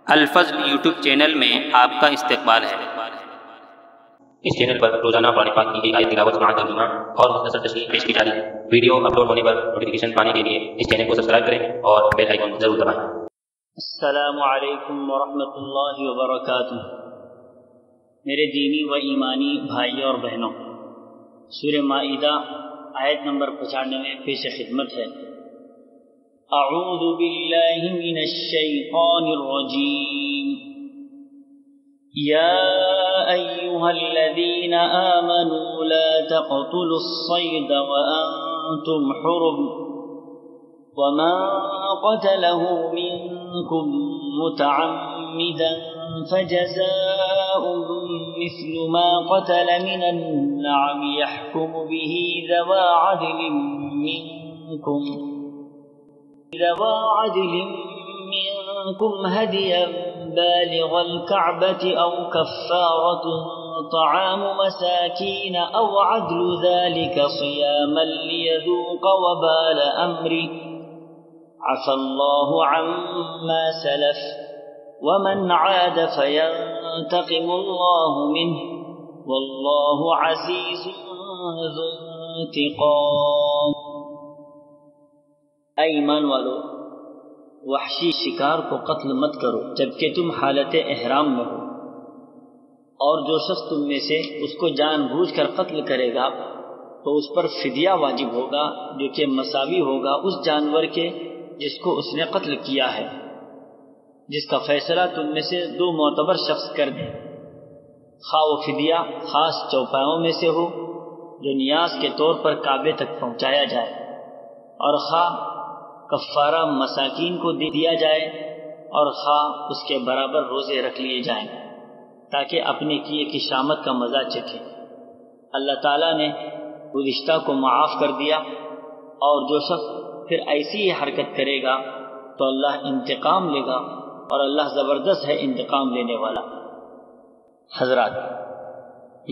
الفضل YouTube channel میں آپ کا استقبال ہے۔ اس چینل پر روزانہ قرآن پاک کی ایک آیت تلاوت سماعت ترجمہ اور مختصر تشریح پیش کی جا رہی ہے۔ ویڈیو اپلوڈ ہونے پر نوٹیفیکیشن پانے کے لیے اس چینل کو سبسکرائب کریں اور بیل آئیکن ضرور دبائیں۔ السلام علیکم ورحمۃ اللہ وبرکاتہ۔ میرے دینی و ایمانی بھائیوں اور بہنوں، سورہ مائدہ آیت نمبر 95 پیش خدمت ہے۔ اعوذ باللہ من الشیطان الرجیم، یا ایہا الذین آمنوا لا تقتلوا الصید وانتم حرم ومن قتله منكم متعمدا فجزاء مثل ما قتل من النعم يحكم به ذوى عدل منكم هديا بالغ الكعبة أو كفارة طعام مساكين أو عدل ذلك صياما ليذوق وبال أمره عفى الله عما سلف ومن عاد فينتقم الله منه والله عزيز ذو انتقام۔ اے ایمان والو، وحشی شکار کو قتل مت کرو جبکہ تم حالت احرام میں ہو، اور جو شخص تم میں سے اس کو جان بوجھ کر قتل کرے گا تو اس پر فدیہ واجب ہوگا جو کہ مساوی ہوگا اس جانور کے جس کو اس نے قتل کیا ہے، جس کا فیصلہ تم میں سے دو معتبر شخص کر دیں، خواہ وہ فدیہ خاص چوپایوں میں سے ہو جو نیاز کے طور پر کعبے تک پہنچایا جائے، اور خواہ کفارہ مساکین کو دیا جائے، اور خواہ اس کے برابر روزے رکھ لیے جائیں تاکہ اپنے کیے کی شامت کا مزہ چکھے۔ اللہ تعالیٰ نے گزشتہ کو معاف کر دیا، اور جو شخص پھر ایسی ہی حرکت کرے گا تو اللہ انتقام لے گا، اور اللہ زبردست ہے انتقام لینے والا۔ حضرات،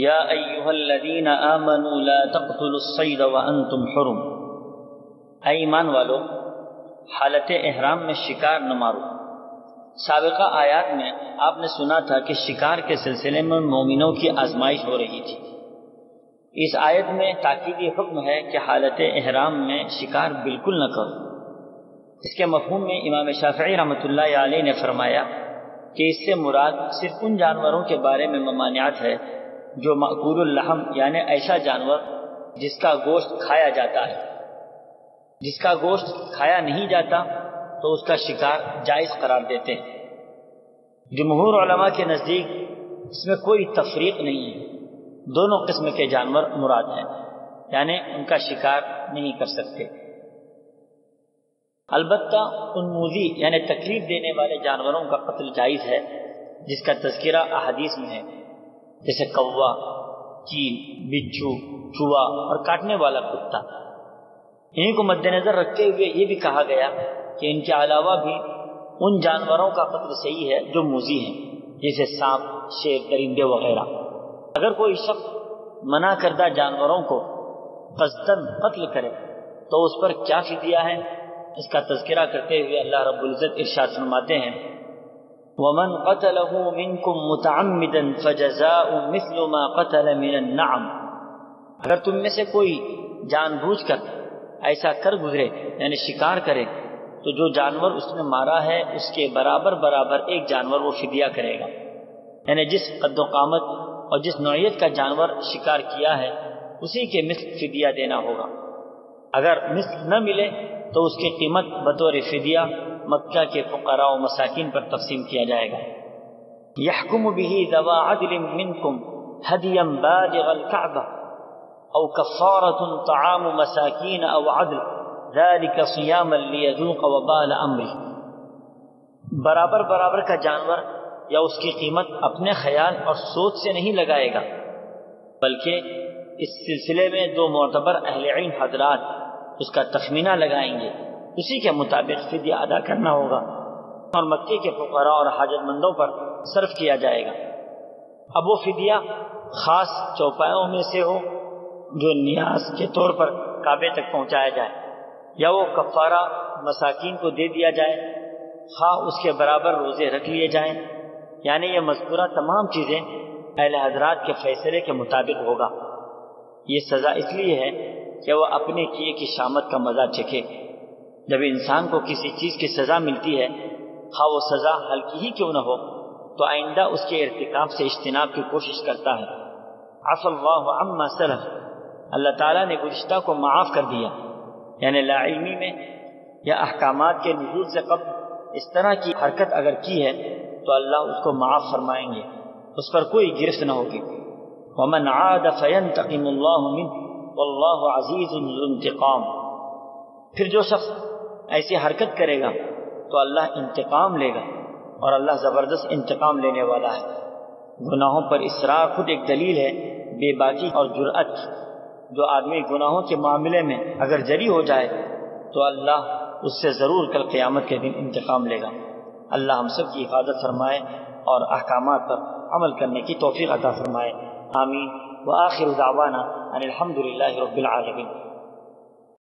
یا ایہا الذین آمنوا لا تقتلوا الصید وانتم حرم، اے ایمان والو، حالت احرام میں شکار نہ مارو۔ سابقہ آیات میں آپ نے سنا تھا کہ شکار کے سلسلے میں مومنوں کی آزمائش ہو رہی تھی۔ اس آیت میں تاکیدی حکم ہے کہ حالت احرام میں شکار بالکل نہ کرو۔ اس کے مفہوم میں امام شافعی رحمۃ اللہ علیہ نے فرمایا کہ اس سے مراد صرف ان جانوروں کے بارے میں ممانعت ہے جو مأکول اللحم، یعنی ایسا جانور جس کا گوشت کھایا جاتا ہے۔ جس کا گوشت کھایا نہیں جاتا تو اس کا شکار جائز قرار دیتے ہیں۔ جمہور علماء کے نزدیک اس میں کوئی تفریق نہیں ہے، دونوں قسم کے جانور مراد ہیں، یعنی ان کا شکار نہیں کر سکتے۔ البتہ ان موذی یعنی تکلیف دینے والے جانوروں کا قتل جائز ہے جس کا تذکرہ احادیث میں ہے، جیسے کوا، چیل، بچھو، چوہا اور کاٹنے والا کتا۔ انہیں کو مد نظر رکھتے ہوئے یہ بھی کہا گیا کہ ان کے علاوہ بھی ان جانوروں کا قتل صحیح ہے جو موذی ہیں، جیسے سانپ، شیر، درندے وغیرہ۔ اگر کوئی شخص منع کردہ جانوروں کو قصداً قتل کرے تو اس پر کیا فدیہ ہے، اس کا تذکرہ کرتے ہوئے اللہ رب العزت ارشاد فرماتے ہیں، وَمَنْ قَتَلَهُ مِنْكُمْ مُتَعَمِّدًا فَجَزَاءٌ مِثْلُ مَا قَتَلَ مِنَ النَّعَمِ۔ اگر تم میں سے کوئی جان بوجھ کر ایسا کر گزرے یعنی شکار کرے تو جو جانور اس نے مارا ہے اس کے برابر ایک جانور وہ فدیہ کرے گا، یعنی جس قد و قامت اور جس نوعیت کا جانور شکار کیا ہے اسی کے مثل فدیہ دینا ہوگا۔ اگر مثل نہ ملے تو اس کی قیمت بطور فدیہ مکہ کے فقراء و مساکین پر تقسیم کیا جائے گا۔ یحکم بہ ذوی عدل منکم ہدیا بالغ الکعبہ او کفارۃ طعام مساکین او عدل ذلک صیاما لیذوق وبال امرہ۔ برابر کا جانور یا اس کی قیمت اپنے خیال اور سوچ سے نہیں لگائے گا، بلکہ اس سلسلے میں دو معتبر اہل علم حضرات اس کا تخمینہ لگائیں گے، اسی کے مطابق فدیہ ادا کرنا ہوگا اور مکے کے فقراء اور حاجت مندوں پر صرف کیا جائے گا۔ اب وہ فدیہ خاص چوپایوں میں سے ہو جو نیاز کے طور پر کعبے تک پہنچایا جائے، یا وہ کفارہ مساکین کو دے دیا جائے، خواہ اس کے برابر روزے رکھ لیے جائیں، یعنی یہ مذکورہ تمام چیزیں اہل حضرات کے فیصلے کے مطابق ہوگا۔ یہ سزا اس لیے ہے کہ وہ اپنے کیے کی شامت کا مزہ چکھے۔ جب انسان کو کسی چیز کی سزا ملتی ہے، خواہ وہ سزا ہلکی ہی کیوں نہ ہو، تو آئندہ اس کے ارتکاب سے اجتناب کی کوشش کرتا ہے۔ عفا اللہ عما سلف، اللہ تعالیٰ نے گزشتہ کو معاف کر دیا، یعنی لا علمی میں یا احکامات کے نزول سے قبل اس طرح کی حرکت اگر کی ہے تو اللہ اس کو معاف فرمائیں گے، اس پر کوئی گرفت نہ ہوگی۔ ومن عاد فینتقم اللہ منہ واللہ عزیز ذو انتقام، پھر جو شخص ایسی حرکت کرے گا تو اللہ انتقام لے گا، اور اللہ زبردست انتقام لینے والا ہے۔ گناہوں پر اصرار خود ایک دلیل ہے بے باکی اور جرأت کی۔ جو آدمی گناہوں کے معاملے میں اگر جری ہو جائے تو اللہ اس سے ضرور کل قیامت کے دن انتقام لے گا۔ اللہ ہم سب کی حفاظت فرمائے اور احکامات پر عمل کرنے کی توفیق عطا فرمائے، آمین۔ وآخر دعوانا ان الحمد للہ رب العالمین۔